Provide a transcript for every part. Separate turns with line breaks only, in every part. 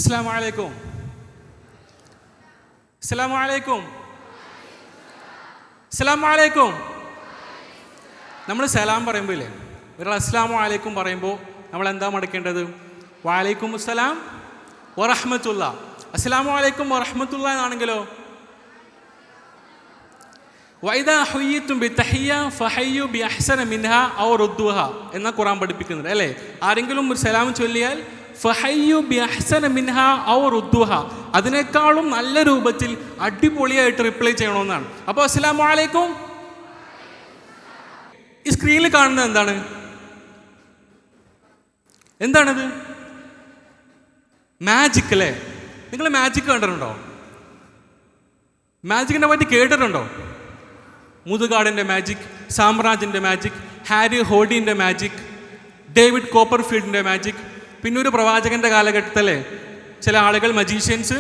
അസ്സലാമു അലൈക്കും. അസ്സലാമു അലൈക്കും. അസ്സലാമു അലൈക്കും. നമ്മൾ സലാം പറയുമ്പോൾ ഇല്ലേ, ഒരാൾ അസ്സലാമു അലൈക്കും പറയുമ്പോൾ നമ്മൾ എന്താ മടക്കേണ്ടത്? വഅലൈക്കും അസ്സലാം വറഹ്മത്തുള്ള. അസ്സലാമു അലൈക്കും വറഹ്മത്തുള്ള എന്നാണെങ്കിലോ വഇദാ ഹുയ്യിതും ബിതഹിയ്യ ഫഹയ്യു ബിഅഹ്സന മിൻഹാ ഔ റുദ്ദുഹ എന്ന ഖുർആൻ പഠിപ്പിക്കുന്നുണ്ട് അല്ലേ. ആരെങ്കിലും ഒരു സലാം ചൊല്ലിയാൽ ഫഹയ്യു ബിഅഹ്സന മിൻഹാ ഔ റുദ്ദുഹ, അതിനേക്കാളും നല്ല രൂപത്തിൽ അടിപൊളിയായിട്ട് റിപ്ലൈ ചെയ്യണമെന്നാണ്. അപ്പോൾ അസ്സലാമു അലൈക്കും ഈ സ്ക്രീനിൽ കാണുന്നത് എന്താണ്? എന്താണത്? മാജിക് അല്ലേ. നിങ്ങൾ മാജിക് കണ്ടിട്ടുണ്ടോ? മാജിക്കിനെ പറ്റി കേട്ടിട്ടുണ്ടോ? മുതുകാടിൻ്റെ മാജിക്, സാമ്രാജിൻ്റെ മാജിക്, ഹാരി ഹോഡിൻ്റെ മാജിക്, ഡേവിഡ് കോപ്പർഫീൽഡിൻ്റെ മാജിക്. പിന്നെ ഒരു പ്രവാചകൻ്റെ കാലഘട്ടത്തിലെ ചില ആളുകൾ മജീഷ്യൻസ്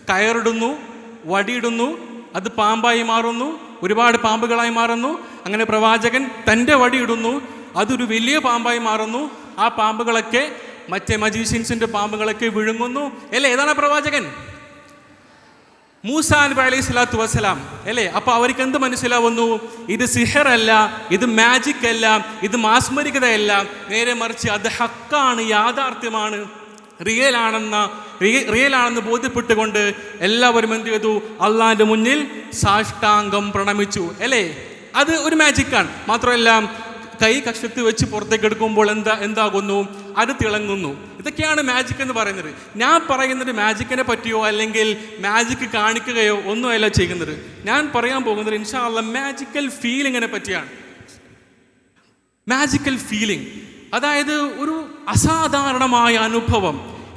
കയറിടുന്നു, വടിയിടുന്നു, അത് പാമ്പായി മാറുന്നു, ഒരുപാട് പാമ്പുകളായി മാറുന്നു. അങ്ങനെ പ്രവാചകൻ തൻ്റെ വടിയിടുന്നു, അതൊരു വലിയ പാമ്പായി മാറുന്നു. ആ പാമ്പുകളൊക്കെ മറ്റേ മജീഷ്യൻസിൻ്റെ പാമ്പുകളൊക്കെ വിഴുങ്ങുന്നു അല്ലേ. ഏതാണ് പ്രവാചകൻ? മൂസാ നബി അലൈഹി സ്വലാത്തു വസ്സലാം അല്ലേ. അപ്പോൾ അവർക്ക് എന്ത് മനസ്സിലാവുന്നു? ഇത് സിഹർ അല്ല, ഇത് മാജിക് അല്ല, ഇത് മാസ്മരികതയല്ല, നേരെ മറിച്ച് അത് ഹക്കാണ്, യാഥാർത്ഥ്യമാണ്, റിയലാണെന്ന് ബോധ്യപ്പെട്ടുകൊണ്ട് എല്ലാവരും എന്ത് ചെയ്തു? അള്ളാഹിൻ്റെ മുന്നിൽ സാഷ്ടാംഗം പ്രണമിച്ചു അല്ലേ. അത് ഒരു മാജിക്കാണ്. മാത്രമല്ല കൈ കക്ഷത്ത് വെച്ച് പുറത്തേക്ക് എടുക്കുമ്പോൾ എന്താകുന്നു? അത് തിളങ്ങുന്നു. ഇതൊക്കെയാണ് മാജിക് എന്ന് പറയുന്നത്. ഞാൻ പറയുന്നത് മാജിക്കിനെ പറ്റിയോ അല്ലെങ്കിൽ മാജിക് കാണിക്കുകയോ ഒന്നുമല്ല ചെയ്യുന്നത്. ഞാൻ പറയാൻ പോകുന്നത് ഇൻഷാ അല്ലാഹ് മാജിക്കൽ ഫീലിങ്ങിനെ പറ്റിയാണ്. മാജിക്കൽ ഫീലിംഗ്, അതായത് ഒരു അസാധാരണമായ അനുഭവം,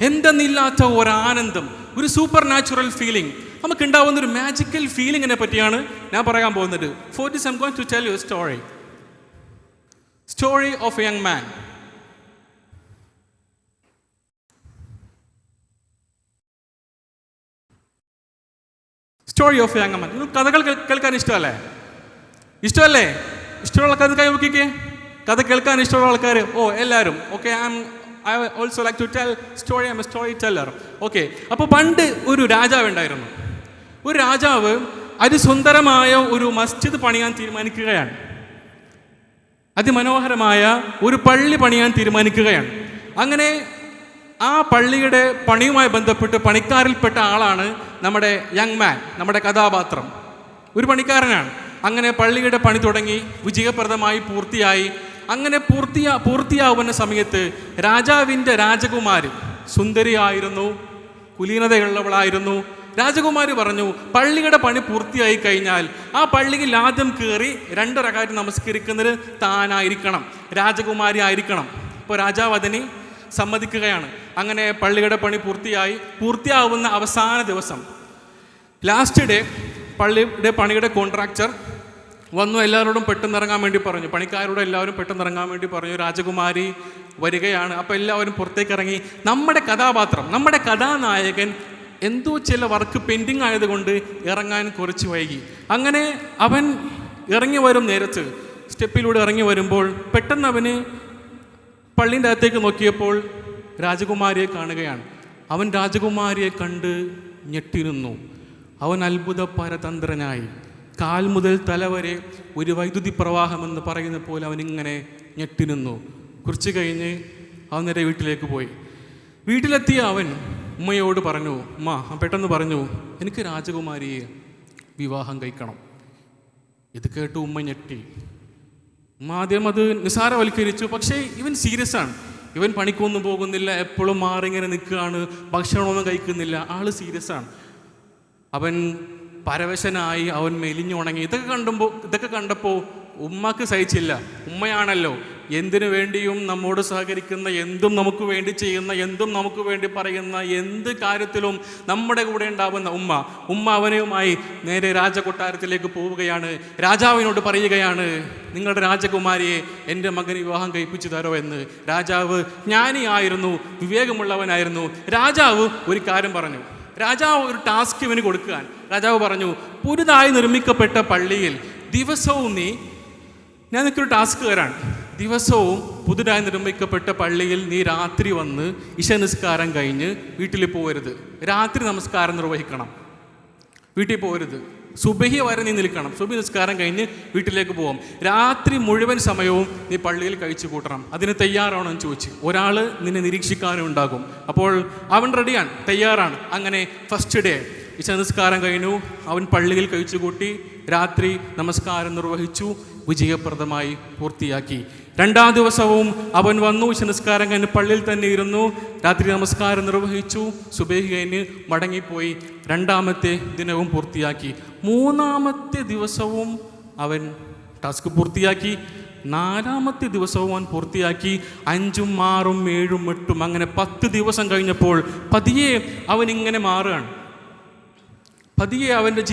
എന്തെന്നില്ലാത്ത ഒരാനന്ദം, ഒരു സൂപ്പർ നാച്ചുറൽ ഫീലിംഗ് നമുക്ക് ഉണ്ടാവുന്ന ഒരു മാജിക്കൽ ഫീലിങ്ങിനെ പറ്റിയാണ് ഞാൻ പറയാൻ പോകുന്നത്. For this I'm going to tell you a story of a young man. Story of A young man. നിങ്ങൾ കഥകൾ കേൾക്കാൻ ഇഷ്ടമല്ലേ? ഇഷ്ടമുള്ള കഥ കൈ നോക്കിക്കേ. കഥ കേൾക്കാൻ ഇഷ്ടമുള്ള ആൾക്കാർ എല്ലാവരും okay. I also like to tell story. I'm a storyteller. Okay. അപ്പോൾ പണ്ട് ഒരു രാജാവ് ഉണ്ടായിരുന്നു. ഒരു രാജാവ് അതിസുന്ദരമായ ഒരു മസ്ജിദ് പണിയാൻ തീരുമാനിക്കുകയാണ്. അതിമനോഹരമായ ഒരു പള്ളി പണിയാൻ തീരുമാനിക്കുകയാണ്. അങ്ങനെ ആ പള്ളിയുടെ പണിയുമായി ബന്ധപ്പെട്ട് പണിക്കാരിൽപ്പെട്ട ആളാണ് നമ്മുടെ യങ് മാൻ, നമ്മുടെ കഥാപാത്രം. ഒരു പണിക്കാരനാണ്. അങ്ങനെ പള്ളിയുടെ പണി തുടങ്ങി, വിജയപ്രദമായി പൂർത്തിയായി. അങ്ങനെ പൂർത്തിയാവുന്ന സമയത്ത് രാജാവിൻ്റെ രാജകുമാരി സുന്ദരിയായിരുന്നു, കുലീനതയുള്ളവളായിരുന്നു. രാജകുമാരി പറഞ്ഞു, പള്ളിയുടെ പണി പൂർത്തിയായി കഴിഞ്ഞാൽ ആ പള്ളിയിൽ ആദ്യം കയറി 2 റകഅത്ത് നമസ്കരിക്കുന്നത് താനായിരിക്കണം, രാജകുമാരി ആയിരിക്കണം. ഇപ്പോൾ രാജാവ് അതിന് സമ്മതിക്കുകയാണ്. അങ്ങനെ പള്ളിയുടെ പണി പൂർത്തിയാവുന്ന അവസാന ദിവസം, ലാസ്റ്റ് ഡേ, പള്ളിയുടെ പണിയുടെ കോൺട്രാക്ടർ വന്നു. എല്ലാവരോടും പെട്ടെന്നിറങ്ങാൻ വേണ്ടി പറഞ്ഞു. പണിക്കാരോട് എല്ലാവരും പെട്ടെന്നിറങ്ങാൻ വേണ്ടി പറഞ്ഞു. രാജകുമാരി വരികയാണ്. അപ്പോൾ എല്ലാവരും പുറത്തേക്ക് ഇറങ്ങി. നമ്മുടെ കഥാപാത്രം, നമ്മുടെ കഥാനായകൻ എന്തോ ചില വർക്ക് പെൻഡിങ് ആയതുകൊണ്ട് ഇറങ്ങാൻ കുറച്ച് വൈകി. അങ്ങനെ അവൻ ഇറങ്ങി വരും നേരത്ത് സ്റ്റെപ്പിലൂടെ ഇറങ്ങി വരുമ്പോൾ പെട്ടെന്ന് അവന് പള്ളിൻ്റെ അകത്തേക്ക് നോക്കിയപ്പോൾ രാജകുമാരിയെ കാണുകയാണ്. അവൻ രാജകുമാരിയെ കണ്ട് ഞെട്ടിരുന്നു. അവൻ അത്ഭുത പരതന്ത്രനായി. കാൽ മുതൽ തല വരെ ഒരു വൈദ്യുതി പ്രവാഹമെന്ന് പറയുന്ന പോലെ അവനിങ്ങനെ ഞെട്ടിരുന്നു. കുറച്ച് കഴിഞ്ഞ് അവൻ നേരെ വീട്ടിലേക്ക് പോയി. വീട്ടിലെത്തിയ അവൻ ഉമ്മയോട് പറഞ്ഞു, ഉമ്മ പെട്ടെന്ന് പറഞ്ഞു, എനിക്ക് രാജകുമാരിയെ വിവാഹം കഴിക്കണം. ഇത് കേട്ട് ഉമ്മ ഞെട്ടി. ഉമ്മ ആദ്യം അത് നിസാരവൽക്കരിച്ചു. പക്ഷേ ഇവൻ സീരിയസ് ആണ്. ഇവൻ പണിക്കൊന്നും പോകുന്നില്ല, എപ്പോഴും മാറിങ്ങനെ നിൽക്കുകയാണ്, ഭക്ഷണമൊന്നും കഴിക്കുന്നില്ല. ആള് സീരിയസ് ആണ്. അവൻ പരവശനായി, അവൻ മെലിഞ്ഞുണങ്ങി. ഇതൊക്കെ കണ്ടപ്പോൾ ഉമ്മക്ക് സഹിച്ചില്ല. ഉമ്മയാണല്ലോ, എന്തിനു വേണ്ടിയും നമ്മോട് സഹകരിക്കുന്ന, എന്തും നമുക്ക് വേണ്ടി ചെയ്യുന്ന, എന്തും നമുക്ക് വേണ്ടി പറയുന്ന, എന്ത് കാര്യത്തിലും നമ്മുടെ കൂടെ ഉണ്ടാവുന്ന ഉമ്മ അവനുമായി നേരെ രാജകൊട്ടാരത്തിലേക്ക് പോവുകയാണ്. രാജാവിനോട് പറയുകയാണ്, നിങ്ങളുടെ രാജകുമാരിയെ എൻ്റെ മകന് വിവാഹം കഴിപ്പിച്ചു തരോ എന്ന്. രാജാവ് ജ്ഞാനിയായിരുന്നു, വിവേകമുള്ളവനായിരുന്നു. രാജാവ് ഒരു കാര്യം പറഞ്ഞു. രാജാവ് ഒരു ടാസ്ക് ഇവന് കൊടുക്കാൻ. രാജാവ് പറഞ്ഞു, പുതുതായി നിർമ്മിക്കപ്പെട്ട പള്ളിയിൽ ദിവസവും ഞാൻ നിനക്കൊരു ടാസ്ക് തരാൻ. ദിവസവും പുതുതായി നിർമ്മിക്കപ്പെട്ട പള്ളിയിൽ നീ രാത്രി വന്ന് ഇശ നിസ്കാരം കഴിഞ്ഞ് വീട്ടിൽ പോകരുത്. രാത്രി നമസ്കാരം നിർവഹിക്കണം, വീട്ടിൽ പോകരുത്. സുബഹി വരെ നീ നിൽക്കണം. സുബഹി നിസ്കാരം കഴിഞ്ഞ് വീട്ടിലേക്ക് പോകാം. രാത്രി മുഴുവൻ സമയവും നീ പള്ളിയിൽ കഴിച്ചു കൂട്ടണം. അതിന് തയ്യാറാണോ എന്ന് ചോദിച്ചു. ഒരാൾ നിന്നെ നിരീക്ഷിക്കാനും ഉണ്ടാകും. അപ്പോൾ അവൻ റെഡിയാണ്, തയ്യാറാണ്. അങ്ങനെ ഫസ്റ്റ് ഡേ ഇശ നിസ്കാരം കഴിഞ്ഞു, അവൻ പള്ളിയിൽ കഴിച്ചു കൂട്ടി, രാത്രി നമസ്കാരം നിർവഹിച്ചു, വിജയപ്രദമായി പൂർത്തിയാക്കി. രണ്ടാം ദിവസവും അവൻ വന്നു, ഇശ നിസ്കാരം കഴിഞ്ഞ് പള്ളിയിൽ തന്നെ ഇരുന്നു, രാത്രി നമസ്കാരം നിർവഹിച്ചു, സുബഹി കഴിഞ്ഞ് മടങ്ങിപ്പോയി. രണ്ടാമത്തെ ദിനവും പൂർത്തിയാക്കി. മൂന്നാമത്തെ ദിവസവും അവൻ ടാസ്ക് പൂർത്തിയാക്കി. നാലാമത്തെ ദിവസവും അവൻ പൂർത്തിയാക്കി. 5ഉം 6ഉം 7ഉം 8ഉം അങ്ങനെ 10 ദിവസം കഴിഞ്ഞപ്പോൾ പതിയെ അവനിങ്ങനെ മാറുകയാണ്. പതിയെ അവൻ്റെ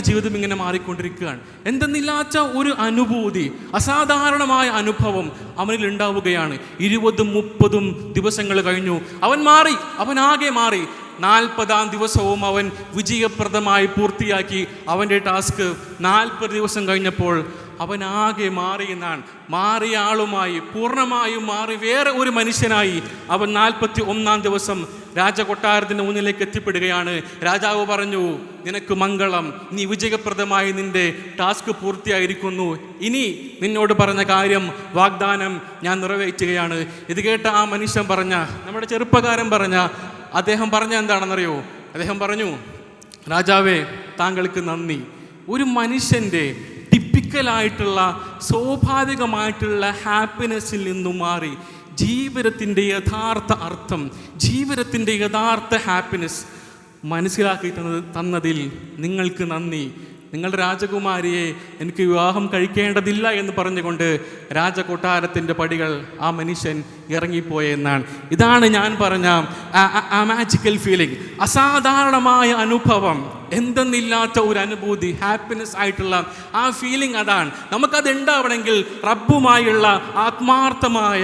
ജീവിതം ഇങ്ങനെ മാറിക്കൊണ്ടിരിക്കുകയാണ്. എന്തെന്നില്ലാത്ത ഒരു അനുഭൂതി, അസാധാരണമായ അനുഭവം അവനിൽ ഉണ്ടാവുകയാണ്. 20ഉം 30ഉം ദിവസങ്ങൾ കഴിഞ്ഞു, അവൻ മാറി, അവനാകെ മാറി. 40ആം ദിവസവും അവൻ വിജയപ്രദമായി പൂർത്തിയാക്കി അവൻ്റെ ടാസ്ക്. 40 ദിവസം കഴിഞ്ഞപ്പോൾ അവനാകെ മാറിയെന്നാണ്. മാറിയ ആളുമായി പൂർണ്ണമായും മാറി വേറെ ഒരു മനുഷ്യനായി അവൻ 41ആം ദിവസം രാജകൊട്ടാരത്തിൻ്റെ മുന്നിലേക്ക് എത്തിപ്പെടുകയാണ്. രാജാവ് പറഞ്ഞു, നിനക്ക് മംഗളം, നീ വിജയപ്രദമായി നിന്റെ ടാസ്ക് പൂർത്തിയായിരിക്കുന്നു. ഇനി നിന്നോട് പറഞ്ഞ കാര്യം, വാഗ്ദാനം ഞാൻ നിറവേറ്റുകയാണ്. ഇത് കേട്ട ആ മനുഷ്യൻ പറഞ്ഞ, നമ്മുടെ ചെറുപ്പക്കാരൻ പറഞ്ഞ, അദ്ദേഹം പറഞ്ഞ എന്താണെന്നറിയോ? അദ്ദേഹം പറഞ്ഞു, രാജാവേ, താങ്കൾക്ക് നന്ദി. ഒരു മനുഷ്യൻ്റെ ടിപ്പിക്കലായിട്ടുള്ള സ്വാഭാവികമായിട്ടുള്ള ഹാപ്പിനെസ്സിൽ നിന്നും മാറി ജീവിതത്തിൻ്റെ യഥാർത്ഥ അർത്ഥം, ജീവിതത്തിൻ്റെ യഥാർത്ഥ ഹാപ്പിനെസ് മനസ്സിലാക്കി തന്നതിൽ നിങ്ങൾക്ക് നന്ദി. നിങ്ങളുടെ രാജകുമാരിയെ എനിക്ക് വിവാഹം കഴിക്കേണ്ടതില്ല എന്ന് പറഞ്ഞുകൊണ്ട് രാജകൊട്ടാരത്തിൻ്റെ പടികൾ ആ മനുഷ്യൻ ഇറങ്ങിപ്പോയെന്നാണ്. ഇതാണ് ഞാൻ പറഞ്ഞ ആ മാജിക്കൽ ഫീലിംഗ്, അസാധാരണമായ അനുഭവം, എന്തെന്നില്ലാത്ത ഒരു അനുഭൂതി, ഹാപ്പിനെസ് ആയിട്ടുള്ള ആ ഫീലിംഗ്. അതാണ് നമുക്കത് ഉണ്ടാവണമെങ്കിൽ റബ്ബുമായുള്ള ആത്മാർത്ഥമായ,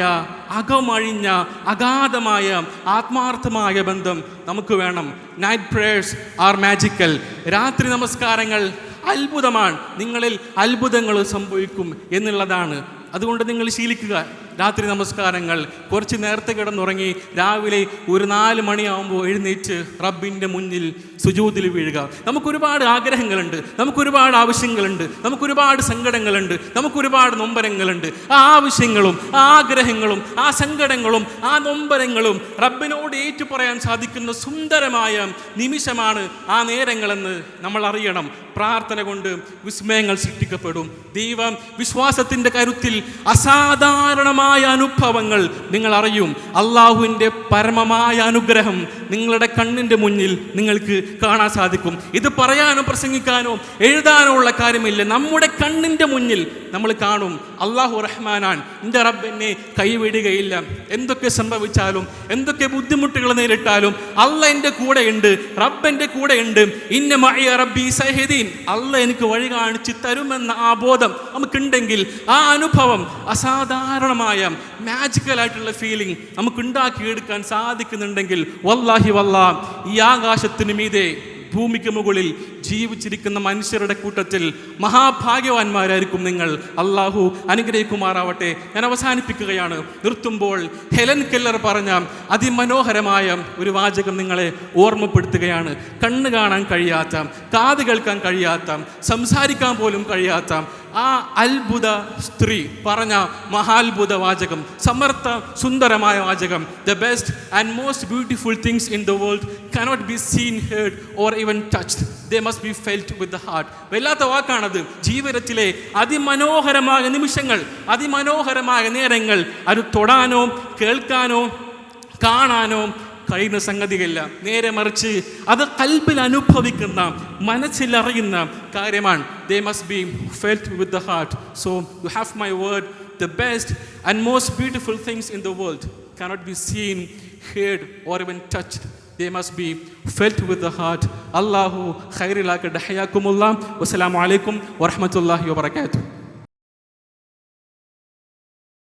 അകമഴിഞ്ഞ, അഗാധമായ ആത്മാർത്ഥമായ ബന്ധം നമുക്ക് വേണം. Night prayers are magical. രാത്രി നമസ്കാരങ്ങൾ അത്ഭുതമാണ്. നിങ്ങളിൽ അത്ഭുതങ്ങൾ സംഭവിക്കും എന്നുള്ളതാണ്. അതുകൊണ്ട് നിങ്ങൾ ശീലിക്കുക. രാത്രി നമസ്കാരങ്ങൾ കുറച്ച് നേരത്തെ കിടന്നുറങ്ങി രാവിലെ ഒരു 4 മണിയാകുമ്പോൾ എഴുന്നേറ്റ് റബ്ബിൻ്റെ മുന്നിൽ സുജൂദിൽ വീഴുക. നമുക്കൊരുപാട് ആഗ്രഹങ്ങളുണ്ട്, നമുക്കൊരുപാട് ആവശ്യങ്ങളുണ്ട്, നമുക്കൊരുപാട് സങ്കടങ്ങളുണ്ട്, നമുക്കൊരുപാട് നൊമ്പരങ്ങളുണ്ട്. ആ ആവശ്യങ്ങളും ആ ആഗ്രഹങ്ങളും ആ സങ്കടങ്ങളും ആ നൊമ്പരങ്ങളും റബ്ബിനോട് ഏറ്റു പറയാൻ സാധിക്കുന്ന സുന്ദരമായ നിമിഷമാണ് ആ നേരങ്ങളെന്ന് നമ്മൾ അറിയണം. പ്രാർത്ഥന കൊണ്ട് വിസ്മയങ്ങൾ സൃഷ്ടിക്കപ്പെടും. ദൈവം വിശ്വാസത്തിൻ്റെ കരുത്തിൽ അസാധാരണമായ അനുഭവങ്ങൾ നിങ്ങൾ അറിയും. അള്ളാഹുവിൻ്റെ പരമമായ അനുഗ്രഹം നിങ്ങളുടെ കണ്ണിൻ്റെ മുന്നിൽ നിങ്ങൾക്ക് കാണാൻ സാധിക്കും. ഇത് പറയാനോ പ്രസംഗിക്കാനോ എഴുതാനോ ഉള്ള കാര്യമില്ല. നമ്മുടെ കണ്ണിൻ്റെ മുന്നിൽ നമ്മൾ കാണും. അള്ളാഹു റഹ്മാനാൻ, എൻ്റെ റബ്ബ് എന്നെ കൈവിടുകയില്ല. എന്തൊക്കെ സംഭവിച്ചാലും, എന്തൊക്കെ ബുദ്ധിമുട്ടുകൾ നേരിട്ടാലും അള്ളാഹ് എൻ്റെ കൂടെയുണ്ട്, റബ്ബ് എൻ്റെ കൂടെയുണ്ട്. ഇന്ന മഅയ റബ്ബി സയഹ്ദീൻ. അള്ളാഹ് എനിക്ക് വഴി കാണിച്ച് തരുമെന്ന ആ ബോധം നമുക്കുണ്ടെങ്കിൽ, ആ അനുഭവം, അസാധാരണമായ മാജിക്കലായിട്ടുള്ള ഫീലിംഗ് നമുക്ക് ഉണ്ടാക്കിയെടുക്കാൻ സാധിക്കുന്നുണ്ടെങ്കിൽ, വല്ലാഹി വല്ലാ, ഈ ആകാശത്തിന് മീതെ ഭൂമിക്ക് മുകളിൽ ജീവിച്ചിരിക്കുന്ന മനുഷ്യരുടെ കൂട്ടത്തിൽ മഹാഭാഗ്യവാന്മാരായിരിക്കും നിങ്ങൾ. അള്ളാഹു അനുഗ്രഹിക്കുമാറാവട്ടെ. ഞാൻ അവസാനിപ്പിക്കുകയാണ്. നിർത്തുമ്പോൾ ഹെലൻ കെല്ലർ പറഞ്ഞ അതിമനോഹരമായ ഒരു വാചകം നിങ്ങളെ ഓർമ്മപ്പെടുത്തുകയാണ്. കണ്ണ് കാണാൻ കഴിയാത്ത, കാത് കേൾക്കാൻ കഴിയാത്ത, സംസാരിക്കാൻ പോലും കഴിയാത്ത ആ അത്ഭുത സ്ത്രീ പറഞ്ഞ മഹാത്ഭുത വാചകം, സമർത്ഥ സുന്ദരമായ വാചകം. The best and most beautiful things in the world cannot be seen, heard or even touched. They must be felt with the heart. വല്ലാത്ത വാക്കാണത്. ജീവിതത്തിലെ അതിമനോഹരമായ നിമിഷങ്ങൾ, അതിമനോഹരമായ നേരങ്ങൾ അത് തൊടാനോ കേൾക്കാനോ കാണാനോ കഴിയുന്ന സംഗതികളില്ല. നേരെ മറിച്ച് അത് ഖൽബിൽ അനുഭവിക്കുന്ന, മനസ്സിലറിയുന്ന കാര്യമാണ്. They must be felt with the heart. So you have my word, the best and most beautiful things in the world cannot be seen, heard or even touched. They must be felt with the heart. Allahu khairil akad hayakumullah. Wassalamu alaikum wa rahmatullahi wa barakatuh.